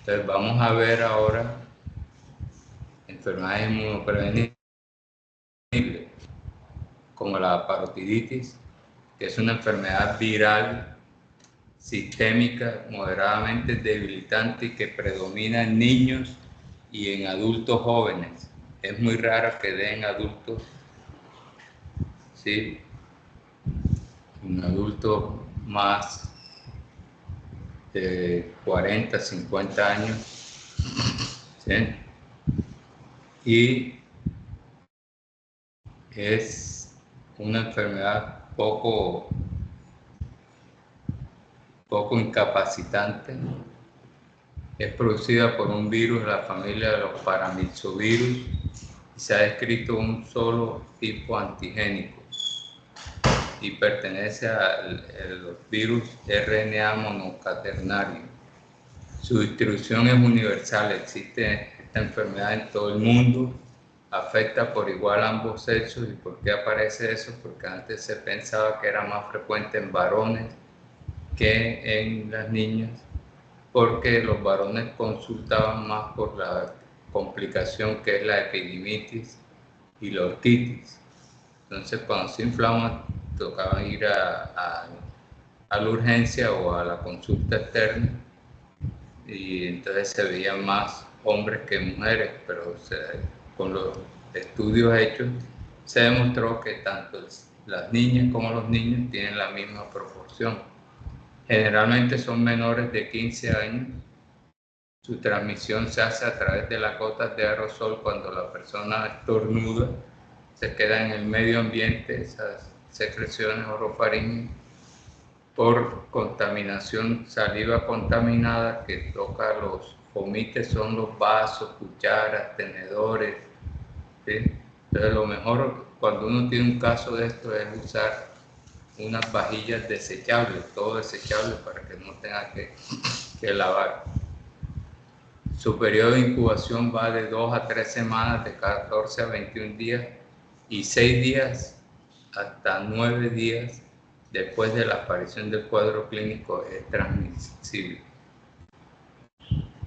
Entonces vamos a ver ahora enfermedades inmunoprevenibles como la parotiditis, que es una enfermedad viral sistémica moderadamente debilitante y que predomina en niños y en adultos jóvenes. Es muy raro que dé en adultos, ¿sí? En adultos más de 40, 50 años, ¿sí? Y es una enfermedad poco incapacitante. Es producida por un virus de la familia de los paramyxovirus y se ha descrito un solo tipo antigénico y pertenece a los virus RNA monocatenario. Su distribución es universal, existe esta enfermedad en todo el mundo, afecta por igual a ambos sexos. ¿Y por qué aparece eso? Porque antes se pensaba que era más frecuente en varones que en las niñas, porque los varones consultaban más por la complicación que es la epididimitis y la orquitis. Entonces, cuando se inflaman, tocaba ir a la urgencia o a la consulta externa, y entonces se veían más hombres que mujeres, pero con los estudios hechos se demostró que tanto las niñas como los niños tienen la misma proporción. Generalmente son menores de 15 años. Su transmisión se hace a través de las gotas de aerosol cuando la persona estornuda. Se queda en el medio ambiente esas secreciones orofaringeas por contaminación, saliva contaminada que toca los fomites, son los vasos, cucharas, tenedores, ¿sí? Entonces lo mejor cuando uno tiene un caso de esto es usar unas vajillas desechables, todo desechable para que no tenga que lavar. Su periodo de incubación va de 2 a 3 semanas, de 14 a 21 días y 6 días hasta 9 días después de la aparición del cuadro clínico es transmisible.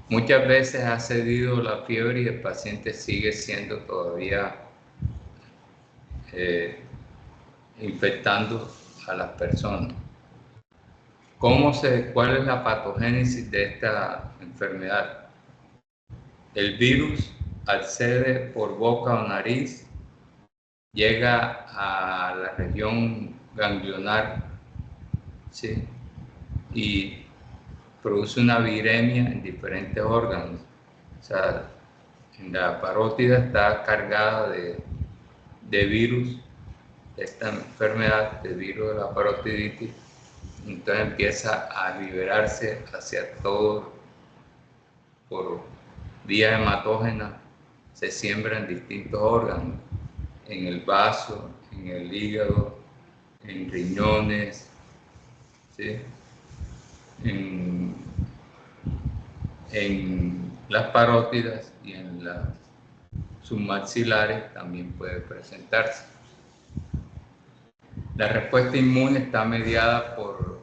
Muchas veces ha cedido la fiebre y el paciente sigue siendo todavía infectando a las personas. ¿Cuál es la patogénesis de esta enfermedad? El virus accede por boca o nariz, llega a la región ganglionar, ¿sí? Y produce una viremia en diferentes órganos. O sea, la parótida está cargada de virus, de esta enfermedad, de virus de la parotiditis. Entonces empieza a liberarse hacia todo por vía hematógena, se siembra en distintos órganos, en el vaso, en el hígado, en riñones, ¿sí? En las parótidas y en las submaxilares también puede presentarse. La respuesta inmune está mediada por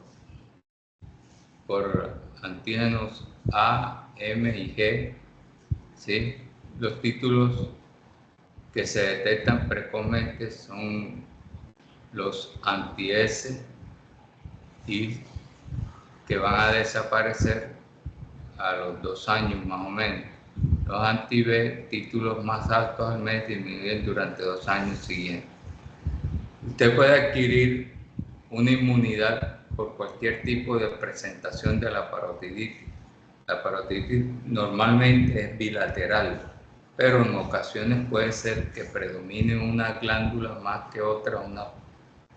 antígenos A, M y G, ¿sí? Los títulos que se detectan precozmente son los anti-S y que van a desaparecer a los 2 años más o menos. Los anti-B, títulos más altos al mes, disminuyen durante 2 años siguientes. Usted puede adquirir una inmunidad por cualquier tipo de presentación de la parotiditis. La parotiditis normalmente es bilateral, pero en ocasiones puede ser que predomine una glándula más que otra,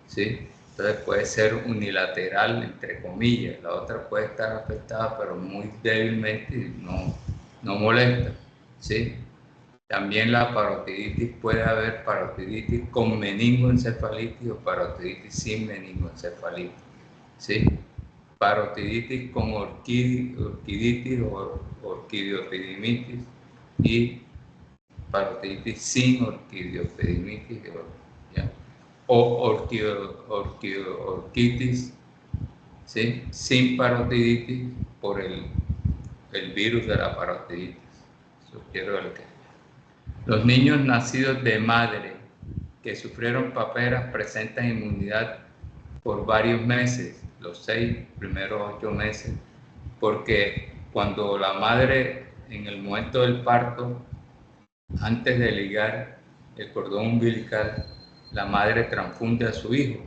¿sí? Entonces puede ser unilateral, entre comillas. La otra puede estar afectada, pero muy débilmente y no molesta, ¿sí? También la parotiditis, puede haber parotiditis con meningoencefalitis o parotiditis sin meningoencefalitis, ¿sí? Parotiditis con orquiditis o orquidiopidimitis y parotiditis sin orquidiopidimitis, ¿ya? O orquitis, ¿sí? Sin parotiditis por el el virus de la parotiditis. Eso quiero ver que los niños nacidos de madre que sufrieron paperas presentan inmunidad por varios meses, los 6 primeros 8 meses, porque cuando la madre en el momento del parto, antes de ligar el cordón umbilical, la madre transfunde a su hijo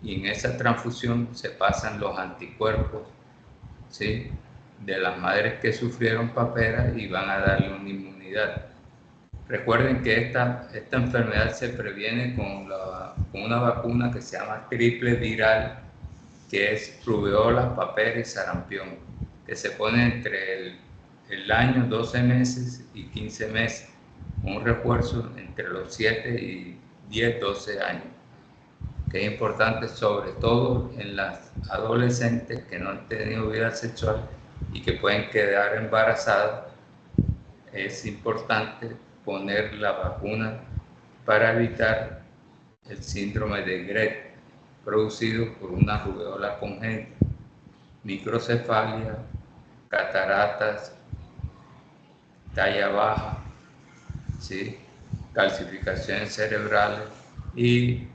y en esa transfusión se pasan los anticuerpos, ¿sí?, de las madres que sufrieron paperas y van a darle una inmunidad. Recuerden que esta enfermedad se previene con una vacuna que se llama triple viral, que es rubeola, papera y sarampión, que se pone entre el año, 12 meses y 15 meses, un refuerzo entre los 7 y 10, 12 años, que es importante sobre todo en las adolescentes que no han tenido vida sexual y que pueden quedar embarazadas. Es importante poner la vacuna para evitar el síndrome de Gret, producido por una rubeola congénita, microcefalia, cataratas, talla baja, ¿sí?, calcificaciones cerebrales y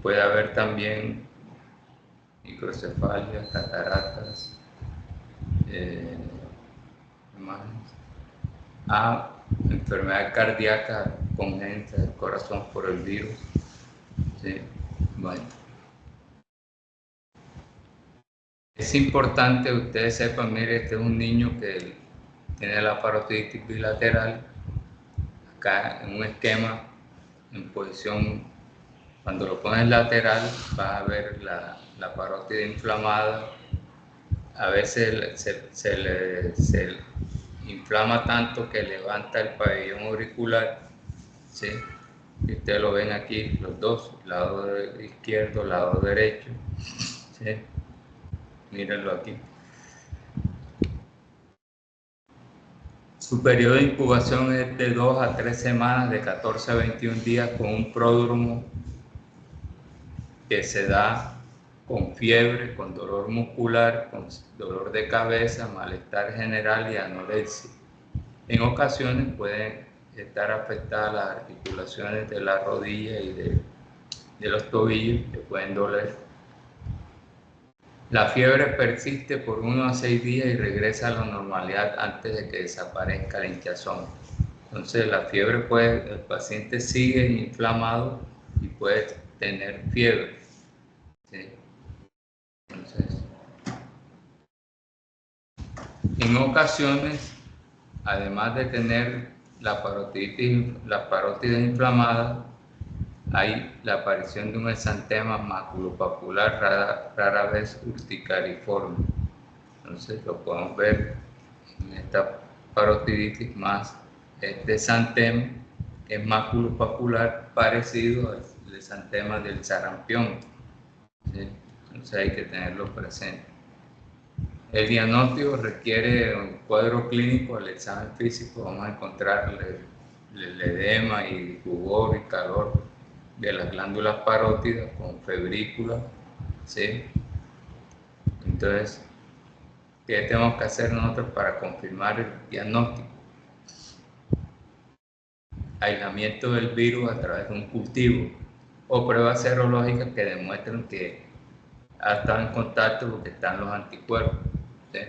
puede haber también microcefalia, cataratas, enfermedad cardíaca congénita del corazón por el virus. ¿Sí? Bueno, es importante que ustedes sepan, mire, este es un niño que tiene la parotiditis bilateral, acá en un esquema, en posición, cuando lo pones lateral, vas a ver la parótida inflamada. A veces se inflama tanto que levanta el pabellón auricular, ¿sí? Y ustedes lo ven aquí, los dos, lado izquierdo, lado derecho, ¿sí? Mírenlo aquí. Su periodo de incubación es de 2 a 3 semanas, de 14 a 21 días, con un pródromo que se da con fiebre, con dolor muscular, con dolor de cabeza, malestar general y anorexia. En ocasiones pueden estar afectadas las articulaciones de la rodilla y de los tobillos, que pueden doler. La fiebre persiste por 1 a 6 días y regresa a la normalidad antes de que desaparezca la hinchazón. Entonces la fiebre el paciente sigue inflamado y puede tener fiebre, ¿sí? Entonces, en ocasiones, además de tener la parótida inflamada, hay la aparición de un exantema maculopapular, rara vez urticariforme. Entonces lo podemos ver en esta parotiditis más este exantema, que es maculopapular, parecido al exantema del sarampión, ¿sí? Entonces hay que tenerlo presente. El diagnóstico requiere un cuadro clínico, el examen físico, vamos a encontrar el edema y rubor y calor de las glándulas parótidas con febrícula, ¿sí? Entonces, ¿qué tenemos que hacer nosotros para confirmar el diagnóstico? Aislamiento del virus a través de un cultivo o pruebas serológicas que demuestren que ha estado en contacto porque están los anticuerpos, ¿sí?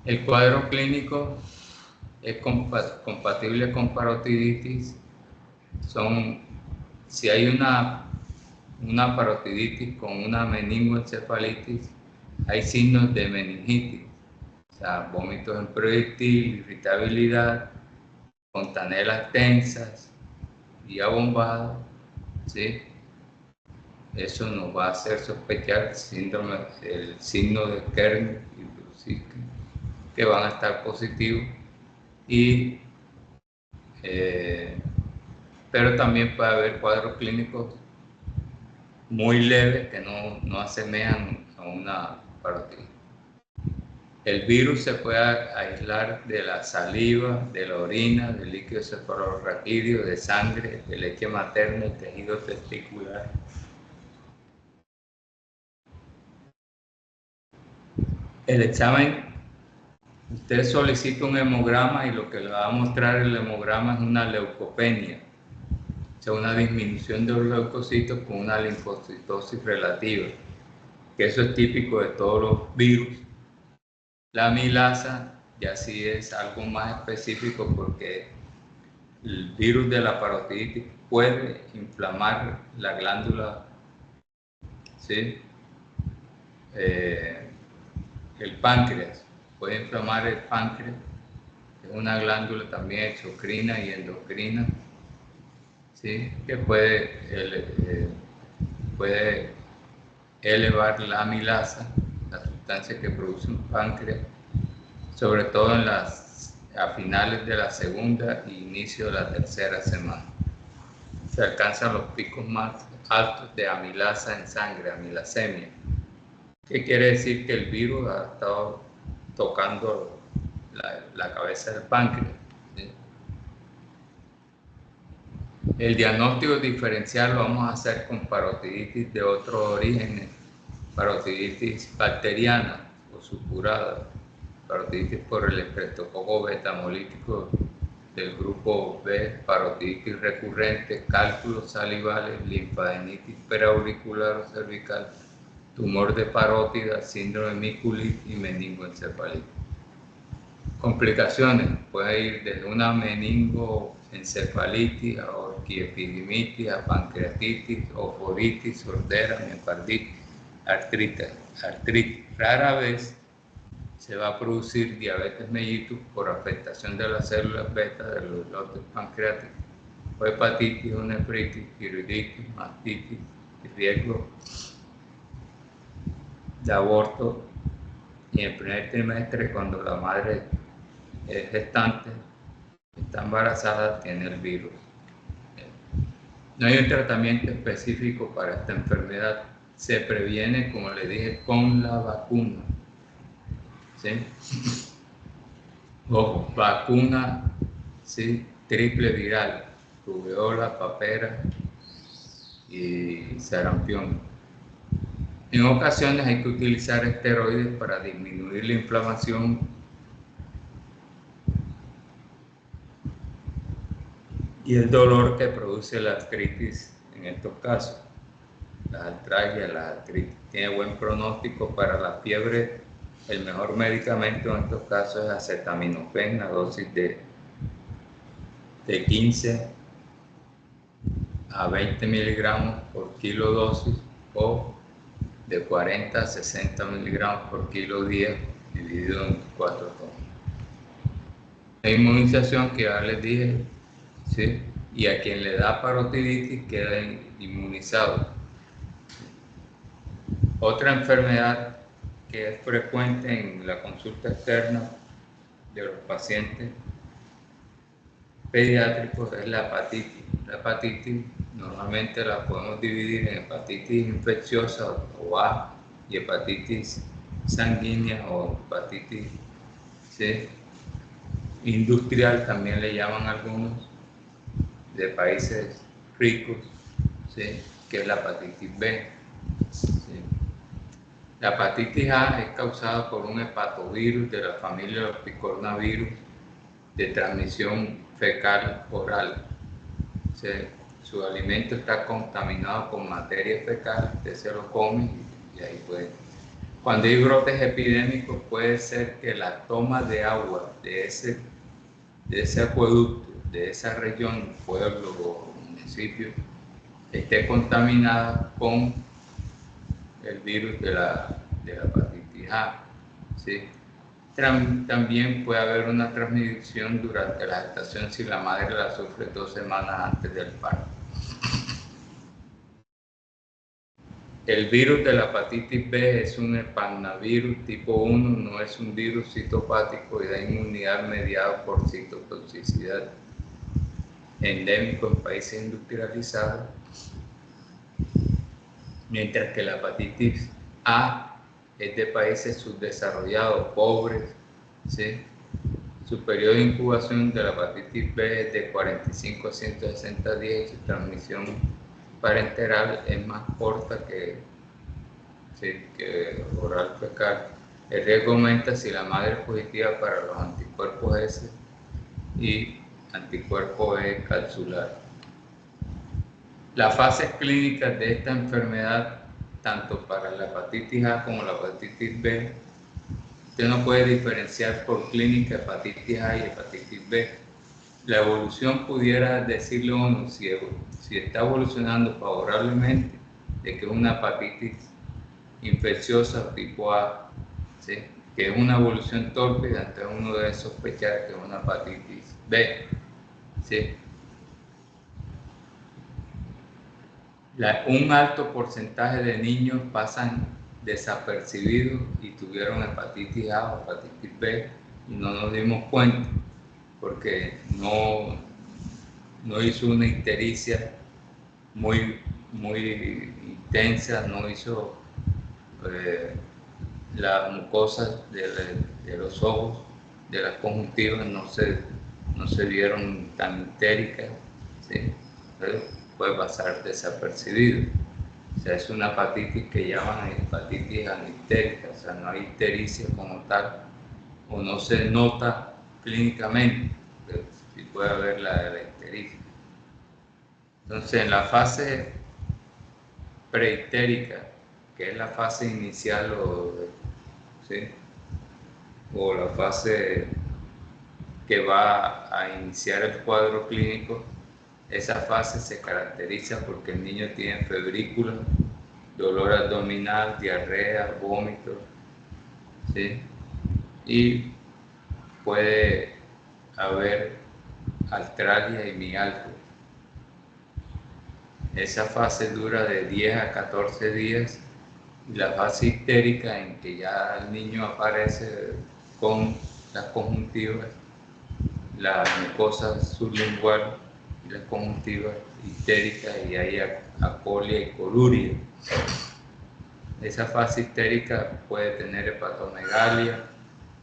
El cuadro clínico es compatible con parotiditis. Si hay una parotiditis con una meningoencefalitis, hay signos de meningitis, o sea, vómitos en proyectil, irritabilidad, fontanelas tensas, vía bombada, ¿sí? Eso nos va a hacer sospechar el signo de Kern y Brusicki, que van a estar positivos, pero también puede haber cuadros clínicos muy leves que no asemejan a una parotiditis. El virus se puede aislar de la saliva, de la orina, del líquido cefalorraquídeo, de sangre, de leche materna y tejido testicular. El examen, usted solicita un hemograma y lo que le va a mostrar el hemograma es una leucopenia, o sea, una disminución de los leucocitos con una linfocitosis relativa, que eso es típico de todos los virus. La amilasa ya sí es algo más específico porque el virus de la parotiditis puede inflamar la glándula, ¿sí? El páncreas, puede inflamar el páncreas, es una glándula también exocrina y endocrina, ¿sí? Que puede elevar la amilasa, la sustancia que produce un páncreas, sobre todo a finales de la segunda e inicio de la tercera semana. Se alcanzan los picos más altos de amilasa en sangre, amilasemia. ¿Qué quiere decir? Que el virus ha estado tocando la cabeza del páncreas, ¿sí? El diagnóstico diferencial lo vamos a hacer con parotiditis de otros orígenes, parotiditis bacteriana o supurada, parotiditis por el estreptococo betamolítico del grupo B, parotiditis recurrente, cálculos salivales, linfadenitis periauricular o cervical, tumor de parótida, síndrome de miculitis y meningoencefalitis. Complicaciones, puede ir desde una meningoencefalitis a orquiepididimitis, a pancreatitis, oforitis, sordera, miocarditis, artritis. Rara vez se va a producir diabetes mellitus por afectación de las células beta de los islotes pancreáticos, o hepatitis o nefritis, tiroiditis, mastitis y riesgo de aborto. Y en el primer trimestre, cuando la madre es gestante, está embarazada, tiene el virus. No hay un tratamiento específico para esta enfermedad. Se previene, como le dije, con la vacuna, ¿sí? Ojo, vacuna, ¿sí? Triple viral, rubeola, papera y sarampión. En ocasiones hay que utilizar esteroides para disminuir la inflamación y el dolor que produce la artritis en estos casos. La artralgia, la artritis. Tiene buen pronóstico para la fiebre. El mejor medicamento en estos casos es acetaminofén, a dosis de 15 a 20 miligramos por kilo dosis, o de 40 a 60 miligramos por kilo día, dividido en 4 tomas. La inmunización que ya les dije, ¿sí? Y a quien le da parotiditis queda inmunizado. Otra enfermedad que es frecuente en la consulta externa de los pacientes pediátricos es la hepatitis. La hepatitis normalmente la podemos dividir en hepatitis infecciosa o A y hepatitis sanguínea o hepatitis, ¿sí? Industrial, también le llaman algunos, de países ricos, ¿sí? Que es la hepatitis B, ¿sí? La hepatitis A es causada por un hepatovirus de la familia de los picornavirus de transmisión fecal oral. O sea, su alimento está contaminado con materia fecal, usted se lo come y ahí puede. Cuando hay brotes epidémicos, puede ser que la toma de agua de ese acueducto, de esa región, pueblo o municipio, esté contaminada con el virus de la hepatitis A, ¿sí? También puede haber una transmisión durante la gestación si la madre la sufre 2 semanas antes del parto. El virus de la hepatitis B es un hepanavirus tipo 1, no es un virus citopático y da inmunidad mediada por citotoxicidad. Endémico en países industrializados, mientras que la hepatitis A es de países subdesarrollados, pobres, ¿sí? Su periodo de incubación de la hepatitis B es de 45 a 160 días y su transmisión parenteral es más corta que oral fecal. El riesgo aumenta si la madre es positiva para los anticuerpos S y anticuerpo E capsular. Las fases clínicas de esta enfermedad, tanto para la hepatitis A como la hepatitis B, usted no puede diferenciar por clínica hepatitis A y hepatitis B. La evolución pudiera decirle uno si está evolucionando favorablemente de que es una hepatitis infecciosa tipo A, ¿sí? Que es una evolución torpe, entonces uno debe sospechar que es una hepatitis B, ¿sí? Un alto porcentaje de niños pasan desapercibidos y tuvieron hepatitis A o hepatitis B y no nos dimos cuenta porque no hizo una ictericia muy intensa, no hizo las mucosas de los ojos, de las conjuntivas, no se vieron tan ictéricas, ¿sí? Entonces puede pasar desapercibido. O sea, es una hepatitis que llaman hepatitis anictérica, o sea, no hay ictericia como tal, o no se nota clínicamente, pero sí puede haber la ictericia. Entonces, en la fase preictérica, que es la fase inicial ¿sí? O la fase que va a iniciar el cuadro clínico, esa fase se caracteriza porque el niño tiene febrícula, dolor abdominal, diarrea, vómito, ¿sí? Y puede haber artralgia y mialgia. Esa fase dura de 10 a 14 días y la fase histérica en que ya el niño aparece con las conjuntivas, la mucosa sublingual y las conjuntivas histéricas y hay acolia y coluria. Esa fase histérica puede tener hepatomegalia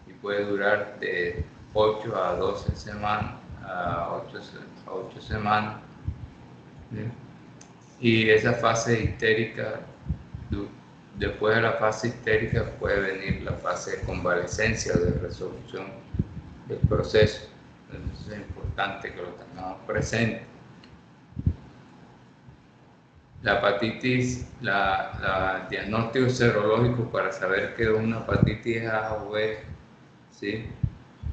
y puede durar de 8 a 12 semanas, a 8 semanas. ¿Sí? Y esa fase histérica, después de la fase histérica puede venir la fase de convalescencia o de resolución del proceso. Entonces es importante que lo tengamos presente. La hepatitis, el diagnóstico serológico para saber que es una hepatitis A o B, ¿sí?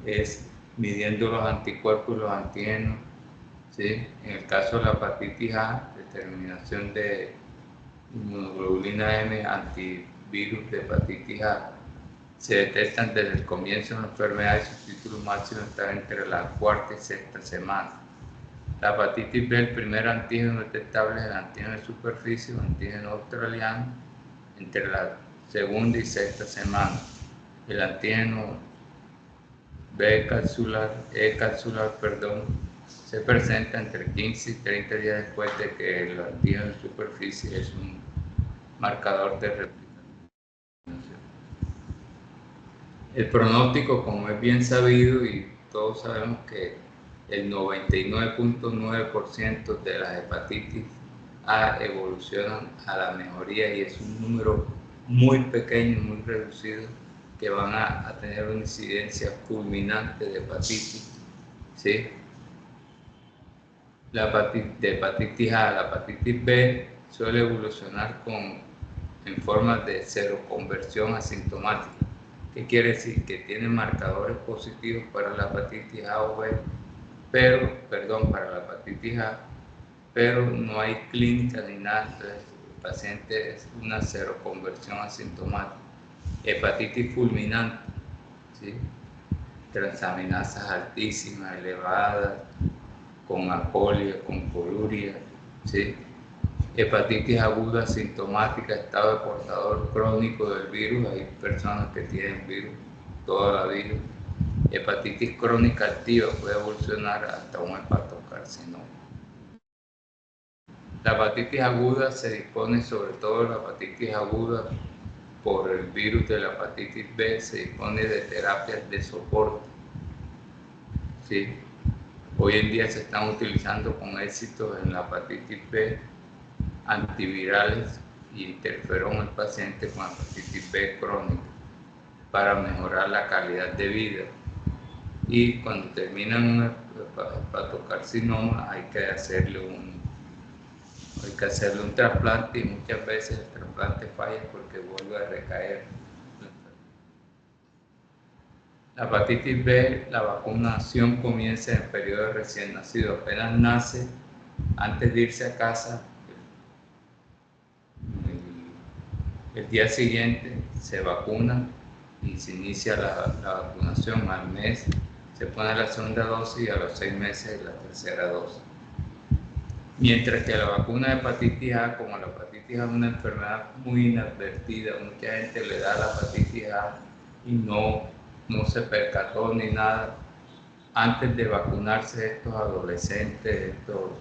Es midiendo los anticuerpos y los antígenos, ¿sí? En el caso de la hepatitis A, determinación de inmunoglobulina M, antivirus de hepatitis A, se detectan desde el comienzo de la enfermedad y su título máximo está entre la cuarta y sexta semana. La hepatitis B, el primer antígeno detectable es el antígeno de superficie o antígeno australiano entre la segunda y sexta semana. El antígeno E capsular, se presenta entre 15 y 30 días después de que el antígeno de superficie es un marcador de replicación. El pronóstico, como es bien sabido y todos sabemos que el 99.9% de las hepatitis A evolucionan a la mejoría y es un número muy pequeño, muy reducido, que van a tener una incidencia fulminante de hepatitis, ¿sí? De hepatitis A, la hepatitis B suele evolucionar en forma de seroconversión asintomática. ¿Qué quiere decir? Que tiene marcadores positivos para la hepatitis A o B, para la hepatitis A, pero no hay clínica ni nada, entonces el paciente es una seroconversión asintomática. Hepatitis fulminante, ¿sí? Transaminasas altísimas, elevadas, con acolia, con coluria, ¿sí? Hepatitis aguda asintomática, estado de portador crónico del virus, hay personas que tienen virus toda la vida. Hepatitis crónica activa puede evolucionar hasta un hepatocarcinoma. La hepatitis aguda se dispone, sobre todo la hepatitis aguda por el virus de la hepatitis B, se dispone de terapias de soporte, ¿sí? Hoy en día se están utilizando con éxito en la hepatitis B antivirales y interferón al paciente con hepatitis B crónica. para mejorar la calidad de vida. Y cuando terminan un hepatocarcinoma hay que hacerle un trasplante, y muchas veces el trasplante falla porque vuelve a recaer. La hepatitis B, la vacunación comienza en el periodo de recién nacido. Apenas nace, antes de irse a casa, el día siguiente se vacuna y se inicia la vacunación. Al mes se pone la segunda dosis y a los 6 meses la tercera dosis. Mientras que la vacuna de hepatitis A, como la hepatitis A es una enfermedad muy inadvertida, mucha gente le da la hepatitis A y no se percató ni nada. Antes de vacunarse estos adolescentes, estos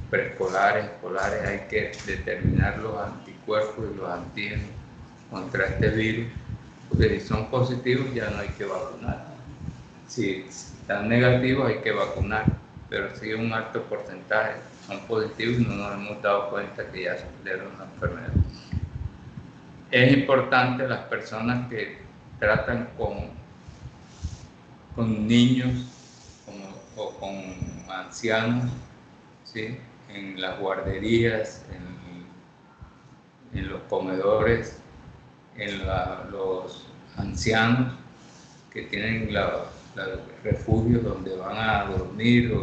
preescolares, escolares, hay que determinar los anticuerpos y los antígenos contra este virus, porque si son positivos ya no hay que vacunar. Si están negativos hay que vacunar, pero si un alto porcentaje son positivos y no nos hemos dado cuenta que ya sufrieron una enfermedad. Es importante las personas que tratan con niños o con ancianos, ¿sí? En las guarderías, en los comedores, en los ancianos que tienen los refugios donde van a dormir,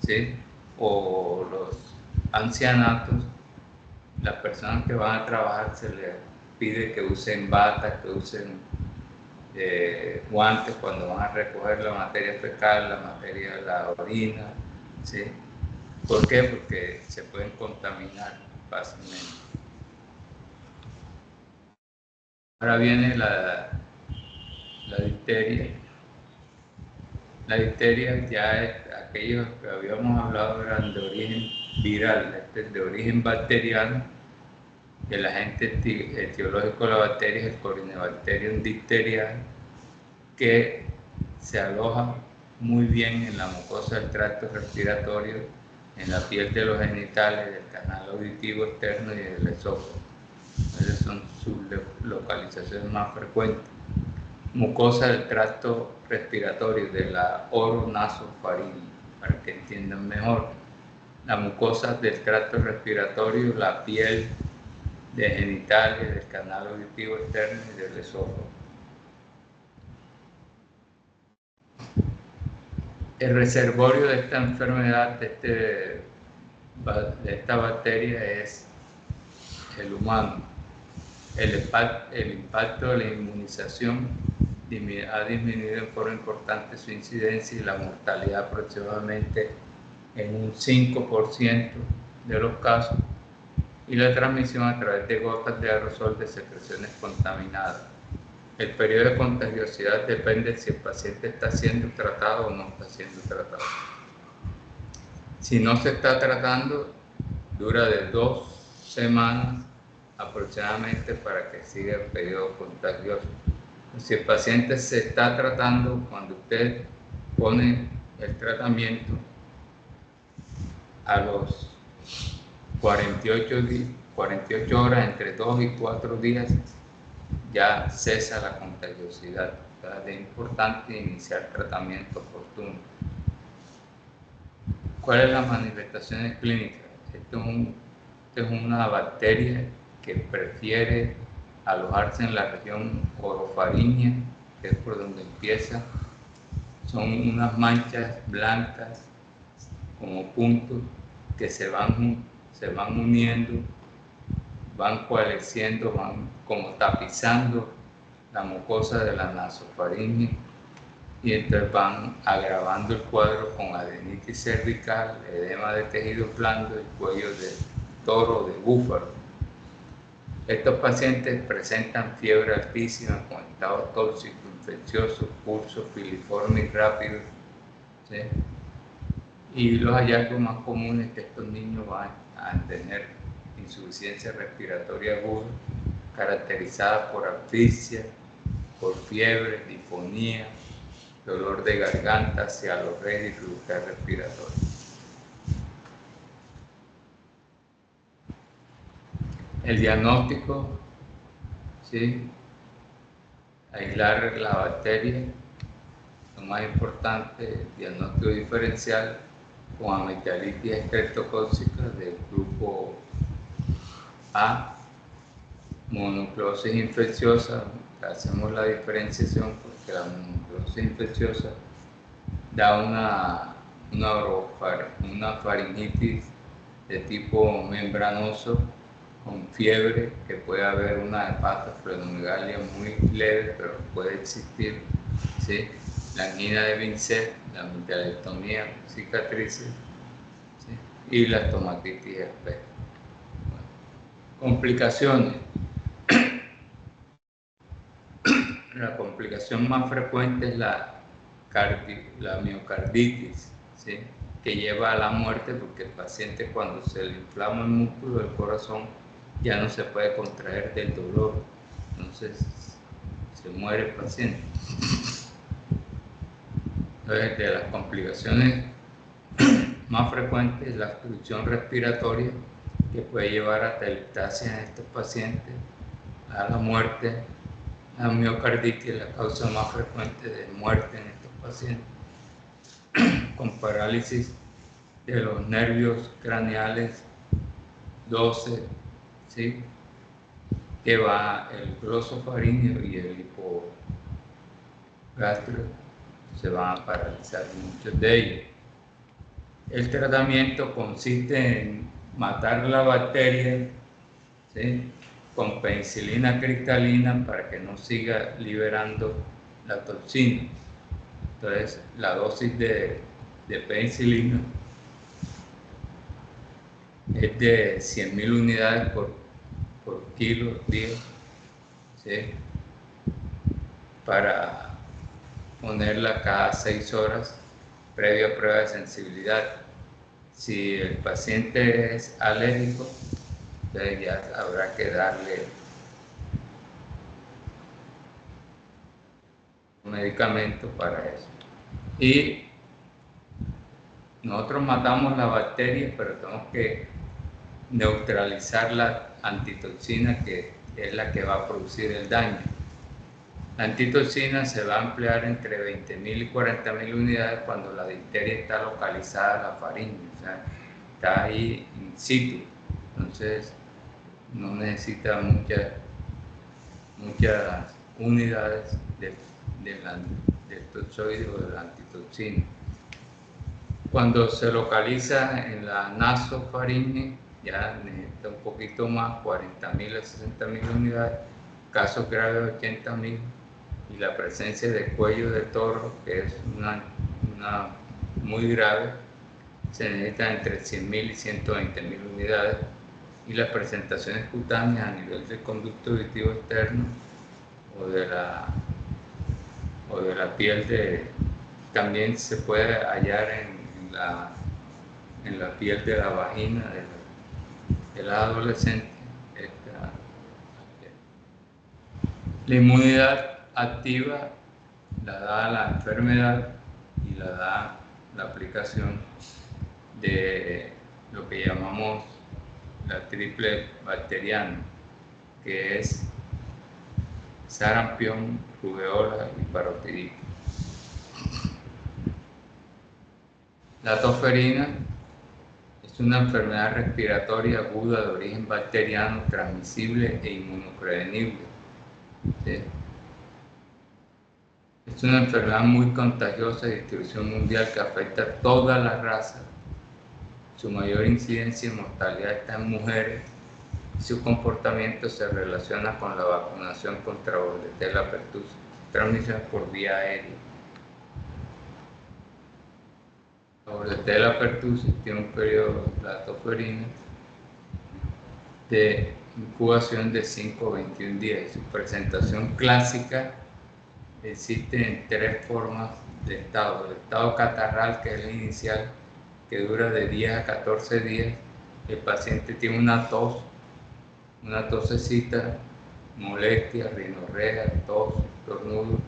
¿sí? O los ancianatos, las personas que van a trabajar se les pide que usen batas, que usen guantes cuando van a recoger la materia fecal, la materia de la orina, ¿sí? ¿Por qué? Porque se pueden contaminar fácilmente. Ahora viene la difteria. La difteria ya es, aquellos que habíamos hablado eran de origen viral, este es de origen bacteriano. El agente etiológico de la bacteria es el Corynebacterium difteriae, que se aloja muy bien en la mucosa del tracto respiratorio, en la piel de los genitales, del canal auditivo externo y del esófago. Esas son sus localizaciones más frecuentes. Mucosa del tracto respiratorio, de la oronasofaringe, para que entiendan mejor. La mucosa del tracto respiratorio, la piel de genitales, del canal auditivo externo y del esófago. El reservorio de esta enfermedad, de esta bacteria, es el humano. El impacto de la inmunización ha disminuido en forma importante su incidencia y la mortalidad aproximadamente en un 5% de los casos, y la transmisión a través de gotas de aerosol de secreciones contaminadas. El periodo de contagiosidad depende si el paciente está siendo tratado o no está siendo tratado. Si no se está tratando, dura de 2 semanas aproximadamente para que siga el periodo contagioso. Si el paciente se está tratando, cuando usted pone el tratamiento, a los 48 horas, entre 2 y 4 días, ya cesa la contagiosidad. Es importante iniciar tratamiento oportuno. ¿Cuáles son las manifestaciones clínicas? Esto es una bacteria que prefiere alojarse en la región orofaríngea, que es por donde empieza. Son unas manchas blancas como puntos que se van uniendo, van coalesciendo, van como tapizando la mucosa de la nasofaringe, y entonces van agravando el cuadro con adenitis cervical, edema de tejido blando y cuello de toro, de búfalo. Estos pacientes presentan fiebre altísima con estado tóxico, infeccioso, pulso filiforme y rápido, ¿sí? Y los hallazgos más comunes es que estos niños van a tener insuficiencia respiratoria aguda, caracterizada por asfixia, por fiebre, disfonía, dolor de garganta, cialorrea y dificultad respiratoria. El diagnóstico, ¿sí? aislar la bacteria. Lo más importante, diagnóstico diferencial con amigdalitis estreptocócica del grupo A, mononucleosis infecciosa. Hacemos la diferenciación porque la mononucleosis infecciosa da una faringitis de tipo membranoso con fiebre, que puede haber una hepatosplenomegalia muy leve, pero puede existir, ¿sí? La angina de Vince, la amigdalectomía, cicatrices, ¿sí? Y la estomatitis herpes. Bueno, complicaciones. La complicación más frecuente es la miocarditis, ¿sí? Que lleva a la muerte, porque el paciente, cuando se le inflama el músculo del corazón, ya no se puede contraer del dolor, entonces se muere el paciente. Entonces, de las complicaciones más frecuentes es la obstrucción respiratoria, que puede llevar a telestasia en estos pacientes, a la muerte. La miocarditis es la causa más frecuente de muerte en estos pacientes, con parálisis de los nervios craneales 12, ¿sí? Que va el glosofaringeo y el hipogastrio, se van a paralizar muchos de ellos. El tratamiento consiste en matar la bacteria, ¿sí? Con penicilina cristalina para que no siga liberando la toxina. Entonces, la dosis de penicilina es de 100.000 unidades por kilo día, ¿sí? Para ponerla cada 6 horas previo a prueba de sensibilidad. Si el paciente es alérgico, entonces ya habrá que darle un medicamento para eso. Y nosotros matamos la bacteria, pero tenemos que neutralizar la antitoxina, que es la que va a producir el daño. La antitoxina se va a emplear entre 20.000 y 40.000 unidades cuando la difteria está localizada en la faringe, o sea, está ahí in situ. Entonces, no necesita muchas unidades del toxoide o de la antitoxina. Cuando se localiza en la nasofaringe, ya necesita un poquito más, 40.000 a 60.000 unidades, casos graves 80.000, y la presencia de cuello de toro, que es una muy grave, se necesita entre 100.000 y 120.000 unidades, y las presentaciones cutáneas a nivel del conducto auditivo externo o de la piel también se puede hallar en la piel de la vagina de la adolescente. La inmunidad activa la da la enfermedad y la da la aplicación de lo que llamamos la triple bacteriana, que es sarampión, rubeola y parotiditis. La tosferina es una enfermedad respiratoria aguda de origen bacteriano, transmisible e inmunoprevenible, ¿sí? Es una enfermedad muy contagiosa de distribución mundial que afecta a todas las razas. Su mayor incidencia y mortalidad está en mujeres. Su comportamiento se relaciona con la vacunación contra Bordetella pertussis, transmisión por vía aérea. La Bordetella pertussis tiene un periodo de la tosferina de incubación de 5 a 21 días. Su presentación clásica existe en 3 formas de estado. El estado catarral, que es el inicial, que dura de 10 a 14 días. El paciente tiene una tosecita, molestia, rinorrea, tos, estornudo,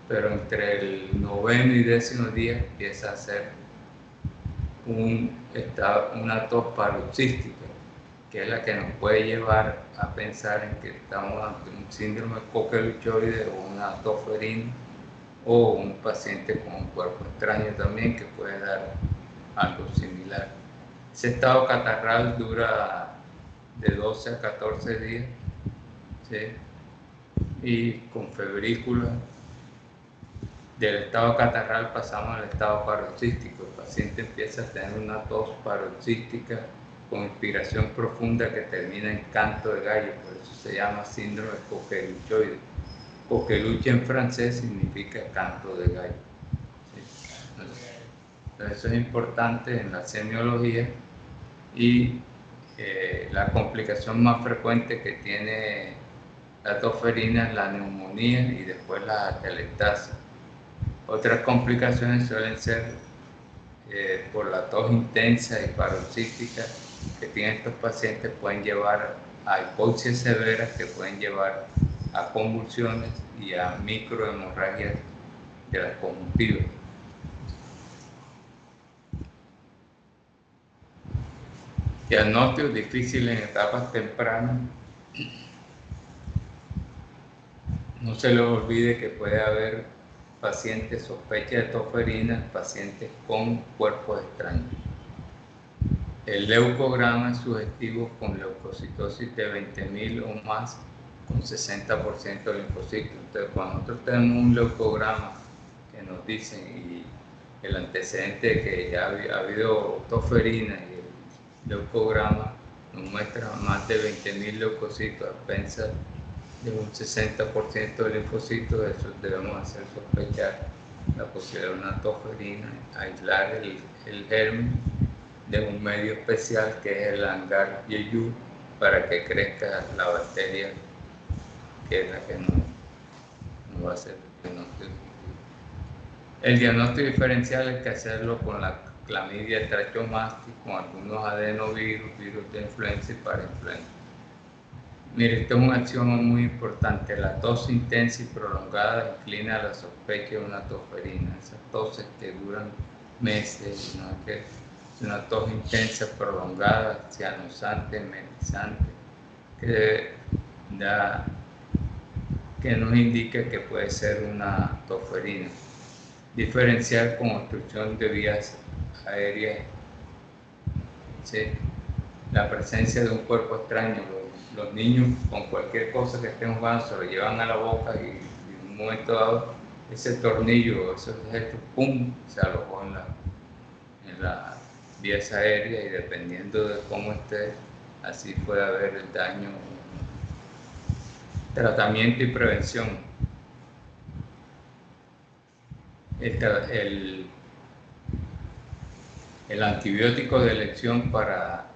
pero entre el 9º y 10º día empieza a hacer una tos paroxística, que es la que nos puede llevar a pensar en que estamos ante un síndrome coqueluchoide o una toferina, o un paciente con un cuerpo extraño también que puede dar algo similar. Ese estado catarral dura de 12 a 14 días, ¿sí? Y con febrícula. Del estado catarral pasamos al estado paroxístico. El paciente empieza a tener una tos paroxística con inspiración profunda que termina en canto de gallo, por eso se llama síndrome coqueluchoide. Coqueluche en francés significa canto de gallo. ¿Sí? Entonces, eso es importante en la semiología. Y la complicación más frecuente que tiene la toferina es la neumonía y después la atelectasia. Otras complicaciones suelen ser por la tos intensa y paroxística que tienen estos pacientes, pueden llevar a hipoxia severa, que pueden llevar a convulsiones y a microhemorragias de las conjuntivas. Diagnóstico difícil en etapas tempranas. No se les olvide que puede haber pacientes sospecha de toferina, pacientes con cuerpos extraños. El leucograma es sugestivo con leucocitosis de 20.000 o más, con 60% de linfocitos. Entonces, cuando nosotros tenemos un leucograma que nos dicen y el antecedente de que ya ha habido toferina y el leucograma nos muestra más de 20.000 leucocitos a pensar de un 60% de linfocitos, eso debemos hacer sospechar la posibilidad de una toferina, aislar el germen de un medio especial que es el hangar Yeyu para que crezca la bacteria que es la que nos va a hacer el diagnóstico. El diagnóstico diferencial hay que hacerlo con la clamidia trachomastis, con algunos adenovirus, virus de influenza y parainfluenza. Mire, esto es una acción muy importante. La tos intensa y prolongada inclina a la sospecha de una toferina. Esas toses que duran meses, ¿no? Que es una tos intensa, prolongada, cianozante, emetizante, que nos indica que puede ser una toferina. Diferenciar con obstrucción de vías aéreas, ¿sí? La presencia de un cuerpo extraño. Los niños con cualquier cosa que estén jugando se lo llevan a la boca y en un momento dado ese tornillo, ese objeto, ¡pum!, se alojó en la vías aéreas y dependiendo de cómo esté, así puede haber el daño. Tratamiento y prevención. El antibiótico de elección para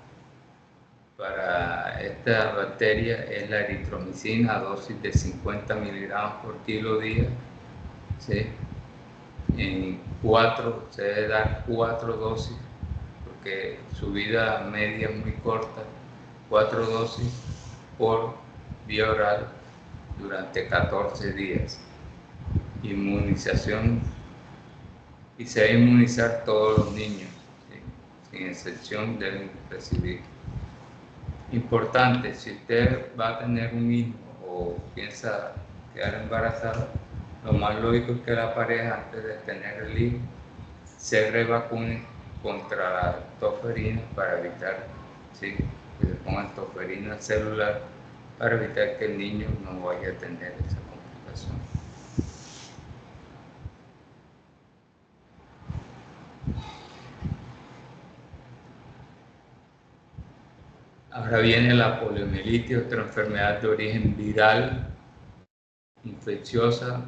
esta bacteria es la eritromicina a dosis de 50 miligramos por kilo día. ¿Sí? Se debe dar 4 dosis porque su vida media es muy corta. 4 dosis por vía oral durante 14 días. Inmunización, y se debe inmunizar todos los niños, ¿sí? Sin excepción deben recibir. Importante, si usted va a tener un hijo o piensa quedar embarazada, lo más lógico es que la pareja, antes de tener el hijo, se revacune contra la toferina para evitar, ¿sí?, que se pongan toferina celular para evitar que el niño no vaya a tener esa complicación. Ahora viene la poliomielitis, otra enfermedad de origen viral, infecciosa,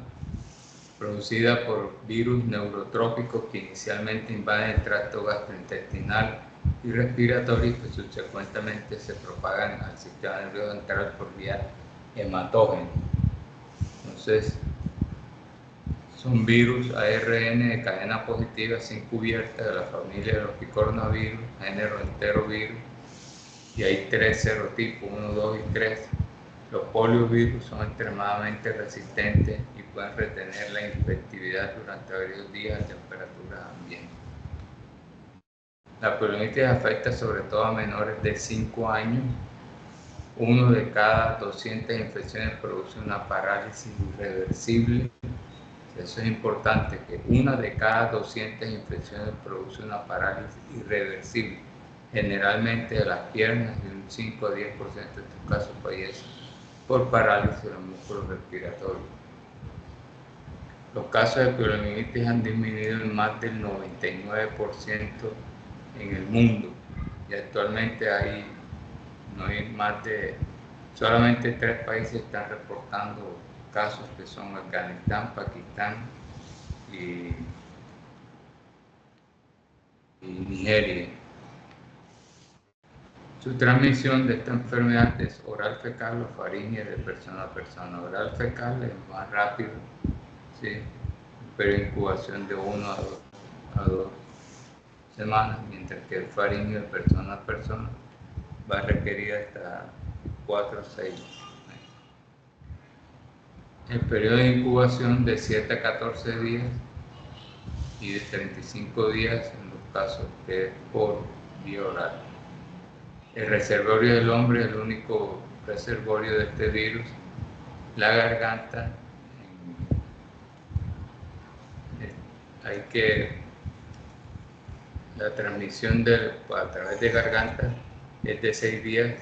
producida por virus neurotrópicos que inicialmente invaden el tracto gastrointestinal y respiratorio y que subsecuentemente se propagan al sistema nervioso central por vía hematógena. Entonces, son virus ARN de cadena positiva sin cubierta de la familia de los picornavirus, género enterovirus, y hay 3 serotipos, 1, 2 y 3. Los poliovirus son extremadamente resistentes y pueden retener la infectividad durante varios días a temperaturas ambiente. La poliomielitis afecta sobre todo a menores de 5 años. 1 de cada 200 infecciones produce una parálisis irreversible. Eso es importante, que 1 de cada 200 infecciones produce una parálisis irreversible, generalmente de las piernas, y un 5 a 10% de estos casos fallecen por parálisis de los músculos respiratorios. Los casos de poliomielitis han disminuido en más del 99% en el mundo, y actualmente no hay más de, solamente 3 países están reportando casos, que son Afganistán, Pakistán y Nigeria. Su transmisión de esta enfermedad es oral fecal o faríngea de persona a persona. Oral fecal es más rápido, ¿sí? Pero incubación de 1 a 2 semanas, mientras que el faríngeo de persona a persona va a requerir hasta 4 o 6 meses. El periodo de incubación de 7 a 14 días y de 35 días en los casos que es por vía oral. El reservorio del hombre es el único reservorio de este virus. La garganta, la transmisión a través de garganta es de 6 días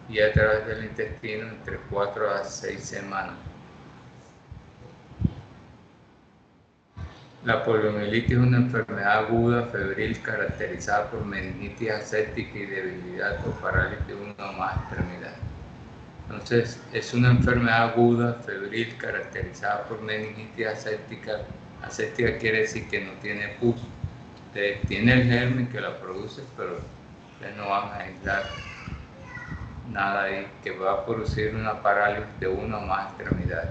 y a través del intestino entre 4 a 6 semanas. La poliomielitis es una enfermedad aguda, febril, caracterizada por meningitis aséptica y debilidad o parálisis de una o más extremidades. Entonces, es una enfermedad aguda, febril, caracterizada por meningitis aséptica. Aséptica quiere decir que no tiene pus. Tiene el germen que la produce, pero ustedes no van a aislar nada ahí, que va a producir una parálisis de una o más extremidades.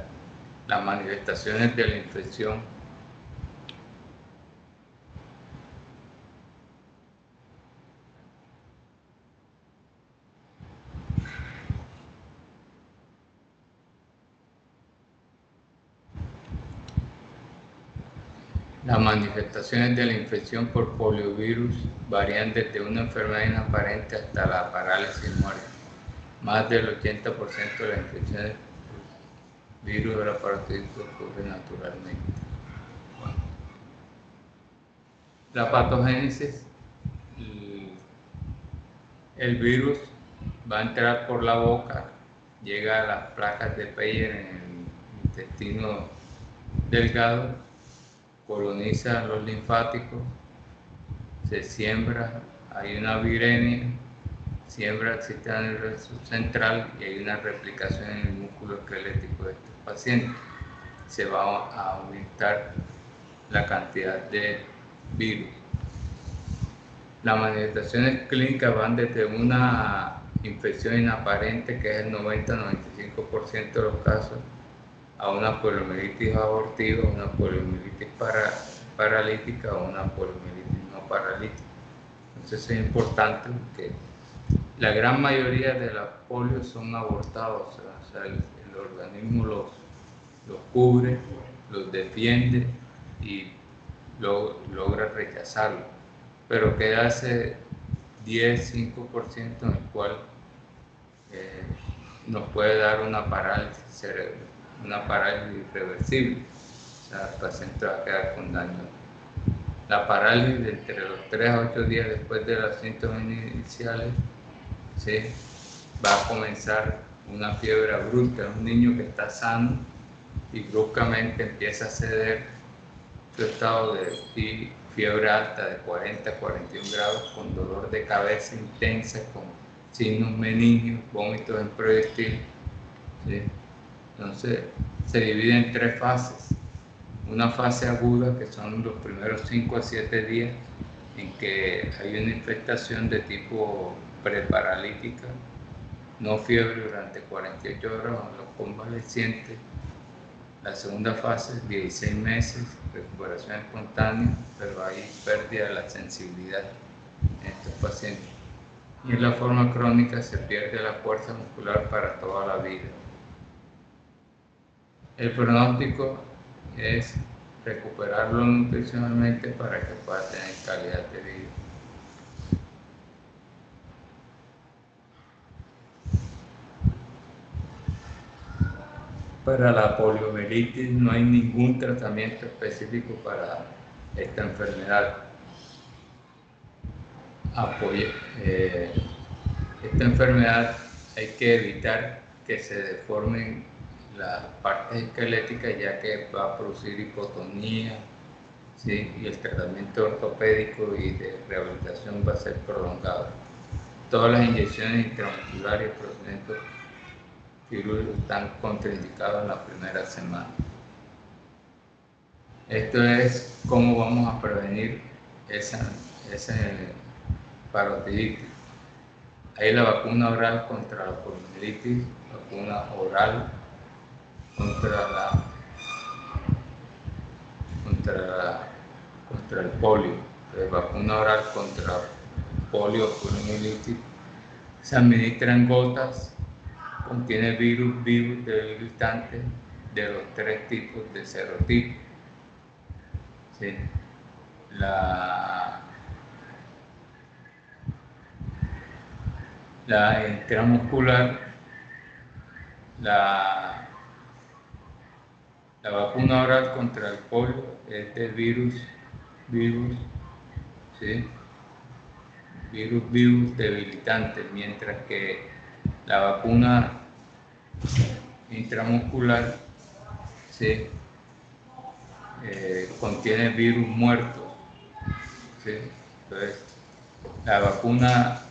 Las manifestaciones de la infección por poliovirus varían desde una enfermedad inaparente hasta la parálisis y muerte. Más del 80% de las infecciones por virus del aparato ocurre naturalmente. Bueno. La patogénesis, el virus va a entrar por la boca, llega a las placas de Peyer en el intestino delgado, coloniza los linfáticos, se siembra, hay una viremia, siembra el sistema nervioso central y hay una replicación en el músculo esquelético de estos pacientes. Se va a aumentar la cantidad de virus. Las manifestaciones clínicas van desde una infección inaparente, que es el 90-95% de los casos, a una poliomielitis abortiva, una poliomielitis paralítica o una poliomielitis no paralítica. Entonces es importante que la gran mayoría de los polios son abortados, o sea, el organismo los cubre, los defiende y logra rechazarlo, pero queda ese 10-5% en el cual nos puede dar una parálisis cerebral, una parálisis irreversible, o sea, el paciente va a quedar con daño. La parálisis de entre los 3 a 8 días después de los síntomas iniciales, ¿sí? Va a comenzar una fiebre abrupta, un niño que está sano y bruscamente empieza a ceder su estado de fiebre alta de 40 a 41 grados, con dolor de cabeza intensa, con signos meningios, vómitos en proyectil, ¿sí? Entonces se divide en 3 fases. Una fase aguda, que son los primeros 5 a 7 días, en que hay una infectación de tipo preparalítica, no fiebre durante 48 horas en los convalecientes. La segunda fase, 16 meses, recuperación espontánea, pero hay pérdida de la sensibilidad en estos pacientes. Y en la forma crónica se pierde la fuerza muscular para toda la vida. El pronóstico es recuperarlo nutricionalmente para que pueda tener calidad de vida. Para la poliomielitis no hay ningún tratamiento específico para esta enfermedad. Esta enfermedad hay que evitar que se deformen las partes esqueléticas, ya que va a producir hipotonía, ¿sí? Y el tratamiento ortopédico y de rehabilitación va a ser prolongado. Todas las inyecciones intramusculares y procedimientos quirúrgicos están contraindicados en la primera semana. Esto es cómo vamos a prevenir esa parotiditis. Hay la vacuna oral contra la poliomielitis, vacuna oral contra el polio, vacuna oral contra polio o poliomielitis. Se administran gotas, contiene virus debilitantes de los 3 tipos de serotipo. ¿Sí? La intramuscular, la vacuna oral contra el polio es de virus, ¿sí? Virus debilitantes, mientras que la vacuna intramuscular, ¿sí? Contiene virus muertos, ¿sí? Entonces, la vacuna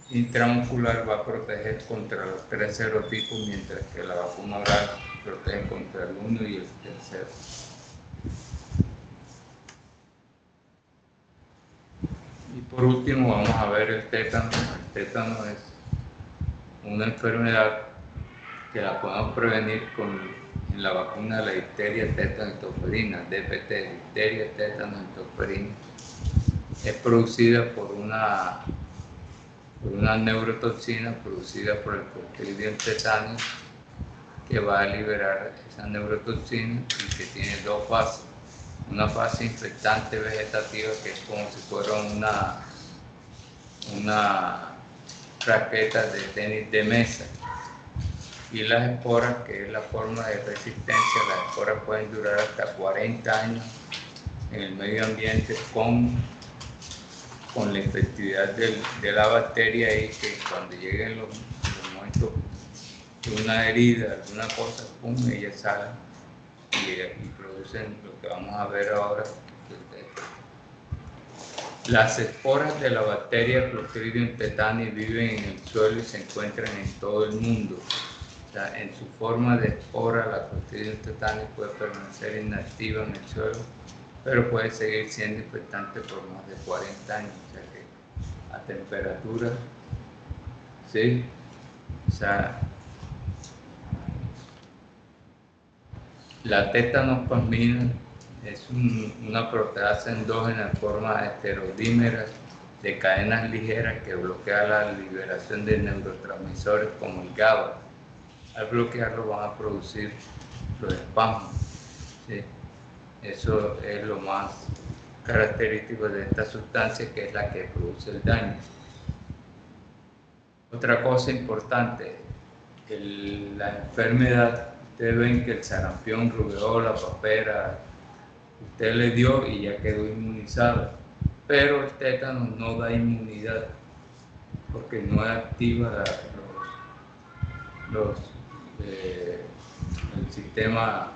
intramuscular va a proteger contra los 3 serotipos, mientras que la vacuna oral protege contra el 1 y el tercero. Y por último vamos a ver el tétano. El tétano es una enfermedad que la podemos prevenir en la vacuna de la difteria, tétano y tosferina, DPT, difteria, tétano y tosferina. Es producida por una neurotoxina producida por el Clostridium tetani, que va a liberar esa neurotoxina y que tiene 2 fases. Una fase infectante vegetativa, que es como si fuera una raqueta de tenis de mesa, y las esporas, que es la forma de resistencia. Las esporas pueden durar hasta 40 años en el medio ambiente con la efectividad de la bacteria, y que cuando lleguen los momentos de una herida, alguna cosa, pum, ellas salen y producen lo que vamos a ver ahora. Las esporas de la bacteria Clostridium tetani viven en el suelo y se encuentran en todo el mundo. O sea, en su forma de espora, la Clostridium tetani puede permanecer inactiva en el suelo, pero puede seguir siendo infectante por más de 40 años. O sea que a temperatura, ¿sí? O sea, la tetanospasmina es una proteasa endógena en forma de esteroidímeras de cadenas ligeras que bloquea la liberación de neurotransmisores como el GABA. Al bloquearlo van a producir los espasmos, ¿sí? Eso es lo más característico de esta sustancia, que es la que produce el daño. Otra cosa importante, la enfermedad, ustedes ven que el sarampión, rubéola, papera, usted le dio y ya quedó inmunizado, pero el tétano no da inmunidad porque no activa el sistema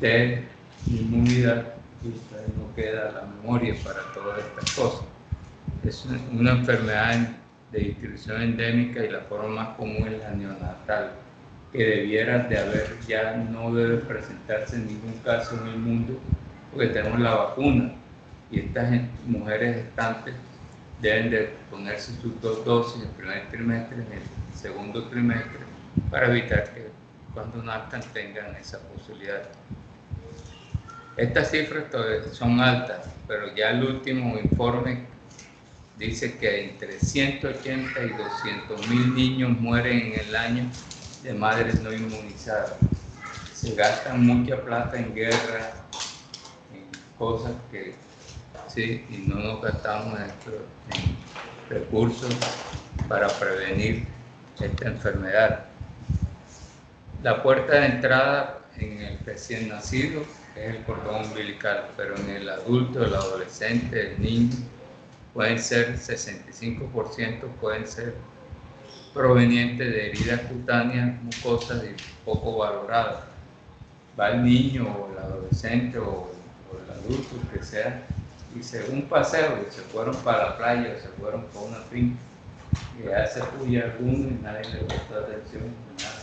de inmunidad, y usted no queda la memoria para todas estas cosas. Es una enfermedad de distribución endémica y la forma más común es la neonatal, que debiera de haber, ya no debe presentarse en ningún caso en el mundo, porque tenemos la vacuna, y estas mujeres gestantes deben de ponerse sus 2 dosis en el primer trimestre, en el segundo trimestre, para evitar que cuando nazcan tengan esa posibilidad. Estas cifras son altas, pero ya el último informe dice que entre 180 y 200.000 niños mueren en el año de madres no inmunizadas. Se gasta mucha plata en guerra, en cosas que sí, y no nos gastamos en recursos para prevenir esta enfermedad. La puerta de entrada en el recién nacido es el cordón umbilical, pero en el adulto, el adolescente, el niño, pueden ser 65%, pueden ser provenientes de heridas cutáneas, mucosas y poco valoradas. Va el niño o el adolescente o el adulto, que sea, y según paseo, y se fueron para la playa, o se fueron por una finca, y hace puya alguno y nadie le prestó atención, nada.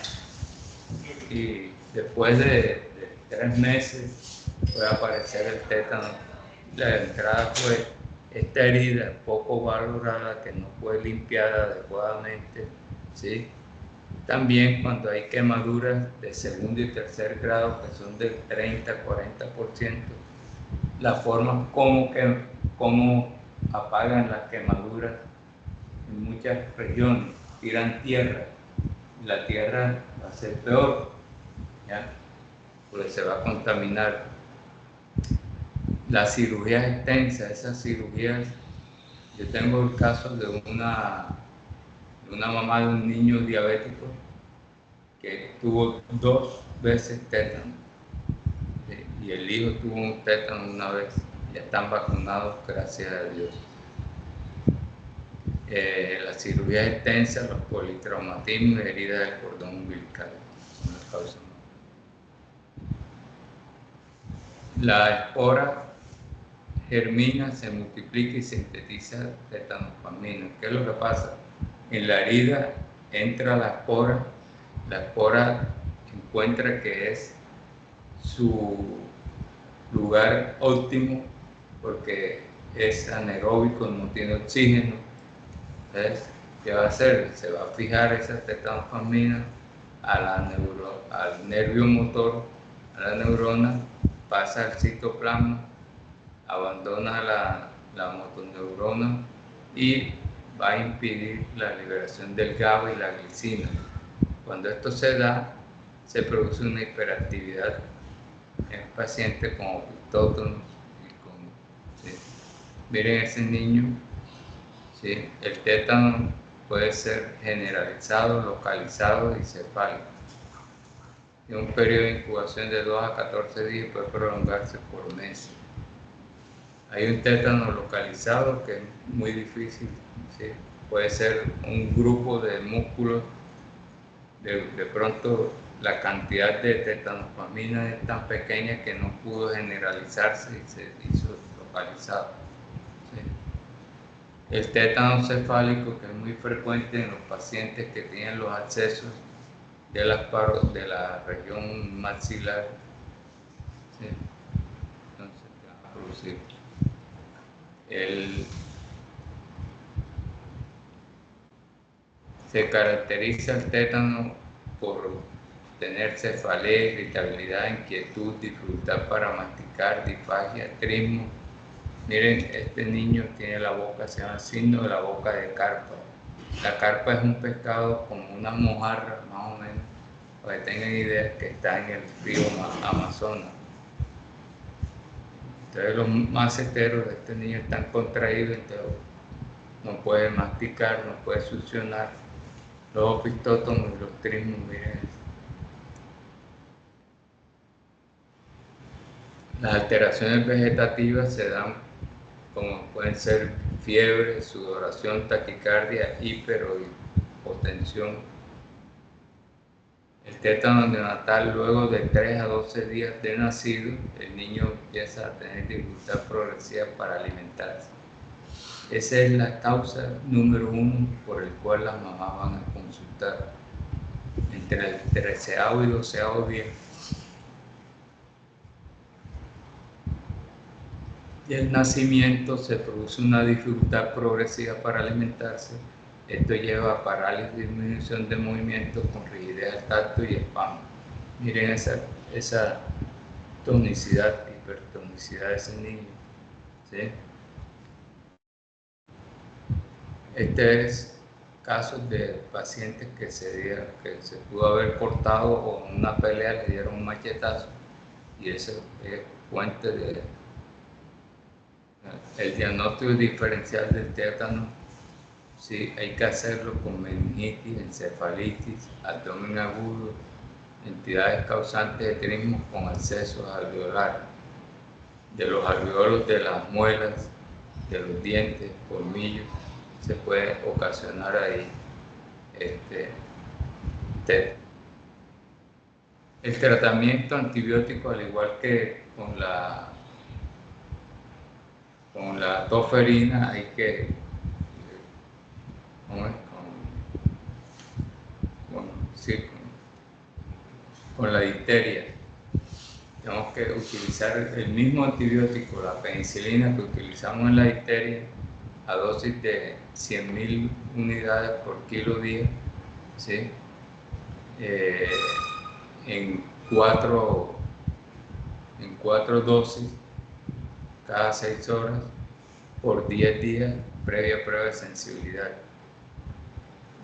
Y después de 3 meses puede aparecer el tétano. La entrada fue esta herida poco valorada que no fue limpiada adecuadamente, ¿sí? También cuando hay quemaduras de segundo y tercer grado que son del 30-40%, la forma como apagan las quemaduras en muchas regiones, tiran tierra, y la tierra va a ser peor, ¿ya? Porque se va a contaminar. Las cirugías extensas, esas cirugías, yo tengo el caso de una mamá de un niño diabético que tuvo 2 veces tétano, y el hijo tuvo un tétano una vez. Ya están vacunados, gracias a Dios. Las cirugías extensas, los politraumatismos y heridas del cordón umbilical son las causas. La espora germina, se multiplica y sintetiza tétanospasmina. ¿Qué es lo que pasa? En la herida entra la espora encuentra que es su lugar óptimo porque es anaeróbico, no tiene oxígeno. Entonces, ¿qué va a hacer? Se va a fijar esa tétanospasmina al nervio motor, a la neurona, pasa al citoplasma, abandona la motoneurona y va a impedir la liberación del GABA y la glicina. Cuando esto se da, se produce una hiperactividad en pacientes con opitótonos ¿sí? Miren ese niño, ¿sí? El tétano puede ser generalizado, localizado y cefálico. En un periodo de incubación de 2 a 14 días puede prolongarse por meses. Hay un tétano localizado que es muy difícil, ¿sí? Puede ser un grupo de músculos, de pronto la cantidad de tétanospasmina es tan pequeña que no pudo generalizarse y se hizo localizado, ¿sí? El tétano cefálico, que es muy frecuente en los pacientes que tienen los accesos de la región maxilar, ¿sí? Entonces va a producir. Se caracteriza el tétano por tener cefalea, irritabilidad, inquietud, dificultad para masticar, disfagia, trismo. Miren, este niño tiene la boca, se llama signo de la boca de carpa. La carpa es un pescado como una mojarra, más o menos, para que tengan idea, que está en el río Amazonas. Entonces los maceteros de este niño están contraídos, entonces no puede masticar, no puede succionar. Los opitótomos y los trismos, miren. Las alteraciones vegetativas se dan como pueden ser fiebre, sudoración, taquicardia, hiper o hipotensión. El tétano neonatal, luego de 3 a 12 días de nacido, el niño empieza a tener dificultad progresiva para alimentarse. Esa es la causa número 1 por el cual las mamás van a consultar entre el 13º y 12º día. Y el nacimiento se produce una dificultad progresiva para alimentarse. Esto lleva a parálisis, disminución de movimiento con rigidez al tacto y espasmo. Miren esa tonicidad, hipertonicidad de ese niño, ¿sí? Este es casos de pacientes que se pudo haber cortado o en una pelea le dieron un machetazo, y eso es fuente de... El diagnóstico diferencial del tétano, sí, hay que hacerlo con meningitis, encefalitis, abdomen agudo, entidades causantes de trismos con accesos alveolares, de los alveolos de las muelas, de los dientes, colmillos, se puede ocasionar ahí TET. El tratamiento antibiótico, al igual que con la toferina, hay que con la difteria tenemos que utilizar el mismo antibiótico, la penicilina que utilizamos en la difteria, a dosis de 100.000 unidades por kilo día, ¿sí? En cuatro dosis cada 6 horas por 10 días previa prueba de sensibilidad.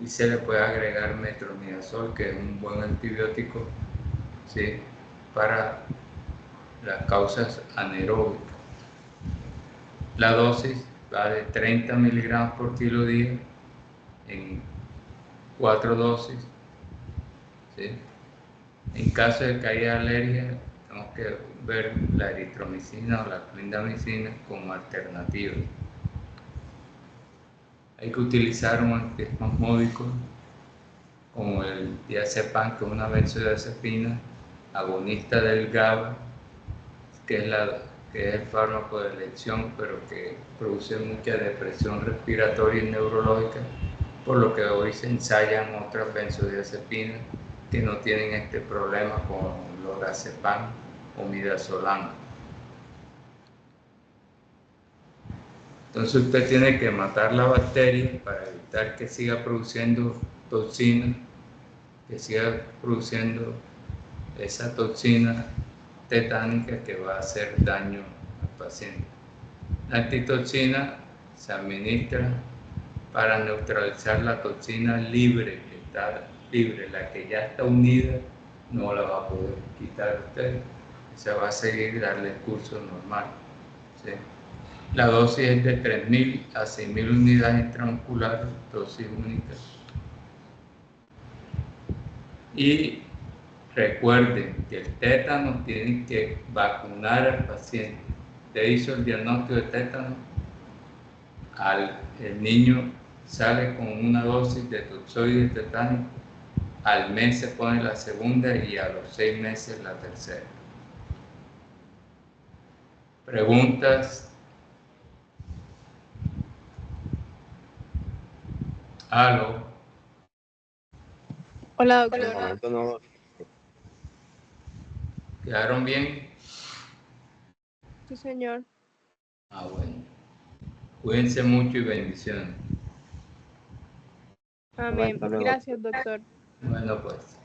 Y se le puede agregar metronidazol, que es un buen antibiótico, ¿sí?, para las causas anaeróbicas. La dosis va de 30 miligramos por kilo día en 4 dosis, ¿sí? En caso de que haya alergia, tenemos que ver la eritromicina o la clindamicina como alternativa. Hay que utilizar un antiespasmódico como el diazepam, que es una benzodiazepina agonista del GABA, que es el fármaco de elección, pero que produce mucha depresión respiratoria y neurológica, por lo que hoy se ensayan otras benzodiazepinas que no tienen este problema, como lorazepam o midazolam. Entonces usted tiene que matar la bacteria para evitar que siga produciendo toxina, que siga produciendo esa toxina tetánica que va a hacer daño al paciente. La antitoxina se administra para neutralizar la toxina libre, que está libre, la que ya está unida no la va a poder quitar usted, se va a seguir darle el curso normal, ¿sí? La dosis es de 3.000 a 6.000 unidades intramusculares, dosis única. Y recuerden que el tétano tiene que vacunar al paciente. Usted hizo el diagnóstico de tétano, el niño sale con una dosis de toxoide tetánico, al mes se pone la segunda y a los 6 meses la tercera. ¿Preguntas? ¿Aló? Hola, doctor. Por el momento no. ¿Quedaron bien? Sí, señor. Bueno. Cuídense mucho y bendiciones. Amén. Hasta luego. Gracias, doctor. Bueno, pues.